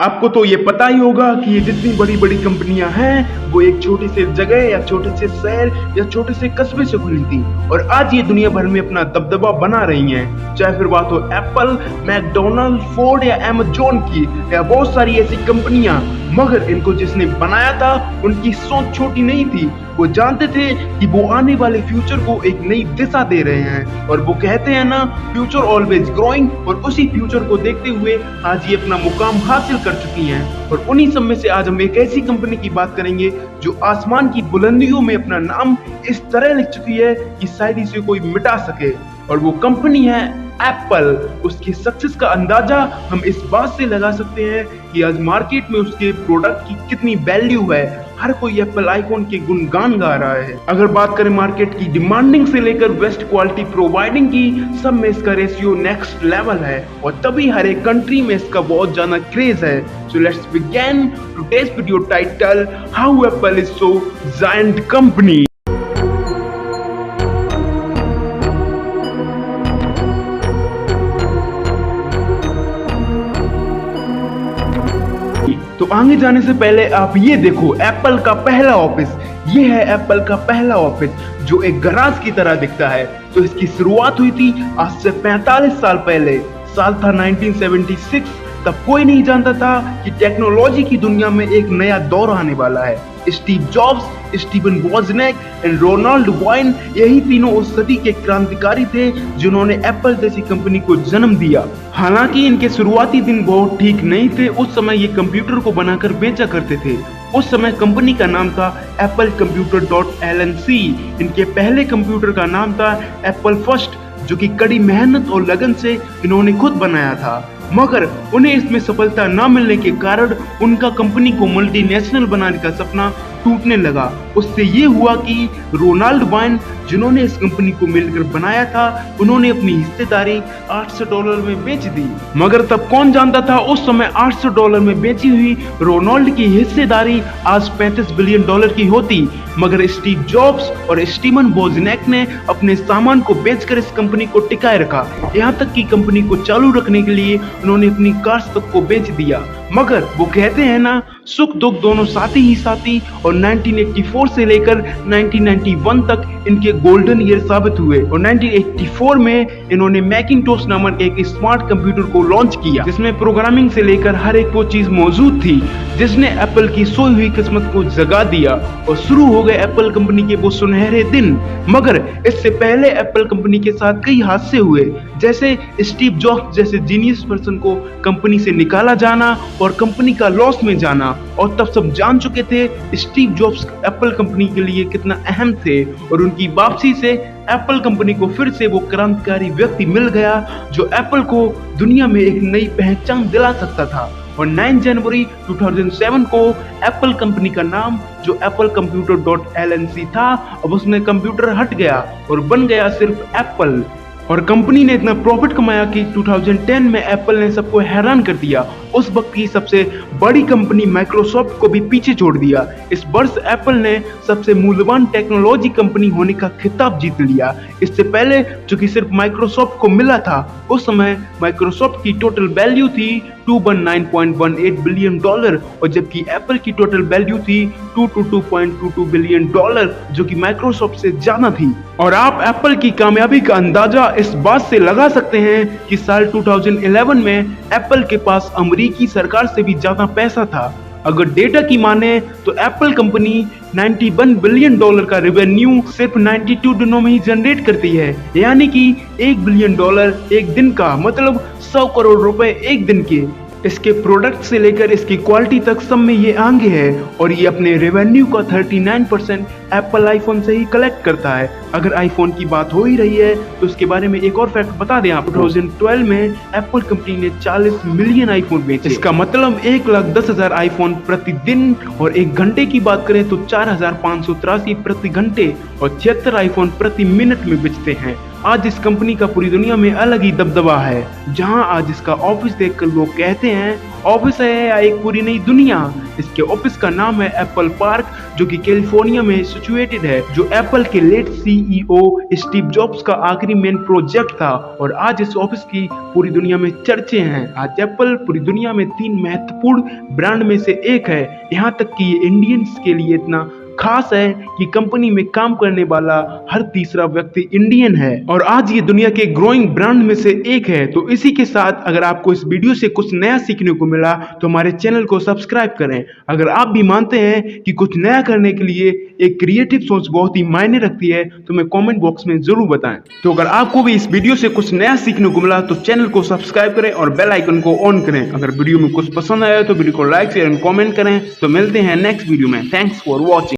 आपको तो ये पता ही होगा कि ये जितनी बड़ी बड़ी कंपनियां हैं वो एक छोटी सी जगह या छोटे से शहर या छोटे से कस्बे से खुली थी और आज ये दुनिया भर में अपना दबदबा बना रही हैं। चाहे फिर बात हो एप्पल, मैकडोनल्ड, फोर्ड या अमेज़न की या बहुत सारी ऐसी कंपनियां, मगर इनको जिसने बनाया था उनकी सोच छोटी नहीं थी। वो जानते थे कि वो आने वाले फ्यूचर को एक नई दिशा दे रहे हैं और वो कहते हैं ना, फ्यूचर ऑलवेज ग्रोइंग, और उसी फ्यूचर को देखते हुए आज ये अपना मुकाम हासिल कर चुकी हैं। और उन्हीं सब में से आज हम एक ऐसी कंपनी की बात करेंगे जो आसमान की बुलंदियों में अपना नाम इस तरह लिख चुकी है कि शायद इसे कोई मिटा सके, और वो कंपनी है एप्पल। उसकी सक्सेस का अंदाजा हम इस बात से लगा सकते हैं कि आज मार्केट में उसके प्रोडक्ट की कितनी वैल्यू है। हर कोई एप्पल आईफोन के गुणगान गा रहा है। अगर बात करें मार्केट की डिमांडिंग से लेकर बेस्ट क्वालिटी प्रोवाइडिंग की, सब में इसका रेशियो नेक्स्ट लेवल है और तभी हर एक कंट्री में इसका बहुत ज्यादा क्रेज है। So let's begin today's video title, how Apple is so giant company. तो आगे जाने से पहले आप ये देखो, एप्पल का पहला ऑफिस। ये है एप्पल का पहला ऑफिस जो एक गराज की तरह दिखता है। तो इसकी शुरुआत हुई थी आज से 45 साल पहले। साल था 1976। तब कोई नहीं जानता था कि टेक्नोलॉजी की दुनिया में एक नया दौर आने वाला है। Steve Jobs, Steven Wozniak and Ronald Wayne, यही तीनों उस सदी के क्रांतिकारी थे जिन्होंने एप्पल जैसी कंपनी को जन्म दिया। हालांकि इनके शुरुआती दिन बहुत ठीक नहीं थे। उस समय ये कंप्यूटर को बनाकर बेचा करते थे। उस समय कंपनी का नाम था एप्पल कंप्यूटर LLC। इनके पहले कंप्यूटर का नाम था एप्पल फर्स्ट, जो कि कड़ी मेहनत और लगन से इन्होंने खुद बनाया था, मगर उन्हें इसमें सफलता न मिलने के कारण उनका कंपनी को मल्टीनेशनल बनाने का सपना टूटने लगा। उससे ये हुआ कि रोनाल्ड वाइन, जिन्होंने इस कंपनी को मिलकर बनाया था, उन्होंने अपनी हिस्सेदारी $800 में बेच दी। मगर तब कौन जानता था उस समय $800 में बेची हुई रोनाल्ड की हिस्सेदारी आज $35 बिलियन की होती। मगर स्टीव जॉब्स और स्टीवन वोजनिक ने अपने सामान को बेचकर इस कंपनी को टिकाए रखा। यहाँ तक कि कंपनी को चालू रखने के लिए उन्होंने अपनी कार्स तक को बेच दिया। मगर वो कहते हैं ना, सुख दुख दोनों साथी ही साथी, और 1984 से लेकर 1991 तक इनके गोल्डन ईयर साबित हुए। और 1984 में इन्होंने मैकिंटोश नामक एक स्मार्ट कंप्यूटर को लॉन्च किया, जिसमें प्रोग्रामिंग से लेकर हर एक वो चीज मौजूद थी, जिसने एप्पल की सोई हुई किस्मत को जगा दिया और शुरू हो गए एप्पल कंपनी के वो सुनहरे दिन। मगर इससे पहले एप्पल कंपनी के साथ कई हादसे हुए, जैसे स्टीव जॉब्स जैसे जीनियस पर्सन को कंपनी से निकाला जाना और कंपनी का लॉस में जाना। और तब सब जान चुके थे स्टीव जॉब्स एप्पल कंपनी के लिए कितना अहम थे, और उनकी वापसी से एप्पल कंपनी को फिर से वो क्रांतिकारी व्यक्ति मिल गया जो एप्पल को दुनिया में एक नई पहचान दिला सकता था। और 9 जनवरी 2007 को एप्पल कंपनी का नाम, जो एप्पल कंप्यूटर LLC था, अब उसमें कंप्यूटर हट गया और बन गया सिर्फ एप्पल। और कंपनी ने इतना प्रॉफिट कमाया कि 2010 में एप्पल ने सबको हैरान कर दिया। उस वक्त की सबसे बड़ी कंपनी माइक्रोसॉफ्ट को भी पीछे छोड़ दिया। इस वर्ष एप्पल ने सबसे मूल्यवान टेक्नोलॉजी कंपनी होने का खिताब जीत लिया। इससे पहले जो कि सिर्फ माइक्रोसॉफ्ट को मिला था, उस समय माइक्रोसॉफ्ट की टोटल वैल्यू थी $219.18 बिलियन, और जबकि एप्पल की टोटल वैल्यू थी $222.22 बिलियन, जो कि माइक्रोसॉफ्ट से ज्यादा थी। और आप एप्पल की कामयाबी का अंदाजा इस बात से लगा सकते हैं कि साल 2011 में एप्पल के पास अमेरिकी सरकार से भी ज्यादा पैसा था। अगर डेटा की माने तो एप्पल कंपनी $91 बिलियन का रेवेन्यू सिर्फ 92 दिनों में ही जनरेट करती है, यानी कि $1 बिलियन एक दिन का, मतलब 100 करोड़ रुपए एक दिन के। इसके प्रोडक्ट से लेकर इसकी क्वालिटी तक सब में ये आगे है, और ये अपने रेवेन्यू का 39% एप्पल आईफोन से ही कलेक्ट करता है। अगर आईफोन की बात हो ही रही है तो उसके बारे में एक और फैक्ट बता दें आप। 2012 में एप्पल कंपनी ने 40 मिलियन आईफोन बेचे। इसका मतलब 1,10,000 आईफोन प्रतिदिन, और एक घंटे की बात करें तो 4,583 प्रति घंटे, और 76 आईफोन प्रति मिनट में बेचते हैं। आज इस कंपनी का पूरी दुनिया में अलग ही दबदबा है, जहां आज इसका ऑफिस देखकर लोग कहते हैं ऑफिस है या एक पूरी नई दुनिया। इसके ऑफिस का नाम है एप्पल पार्क, जो कि कैलिफोर्निया में सिचुएटेड है, जो एप्पल के लेट सीईओ स्टीव जॉब्स का आखिरी मेन प्रोजेक्ट था। और आज इस ऑफिस की पूरी दुनिया में चर्चे हैं। आज एप्पल पूरी दुनिया में 3 महत्वपूर्ण ब्रांड में से एक है। यहाँ तक कि ये इंडियंस के लिए इतना खास है कि कंपनी में काम करने वाला हर तीसरा व्यक्ति इंडियन है और आज ये दुनिया के ग्रोइंग ब्रांड में से एक है। तो इसी के साथ अगर आपको इस वीडियो से कुछ नया सीखने को मिला तो हमारे चैनल को सब्सक्राइब करें। अगर आप भी मानते हैं कि कुछ नया करने के लिए एक क्रिएटिव सोच बहुत ही मायने रखती है तो हमें कमेंट बॉक्स में जरूर बताएं। तो अगर आपको भी इस वीडियो से कुछ नया सीखने को मिला तो चैनल को सब्सक्राइब करें और बेल आइकन को ऑन करें। अगर वीडियो में कुछ पसंद आया तो वीडियो को लाइक शेयर एंड कमेंट करें। तो मिलते हैं नेक्स्ट वीडियो में। Thanks for watching.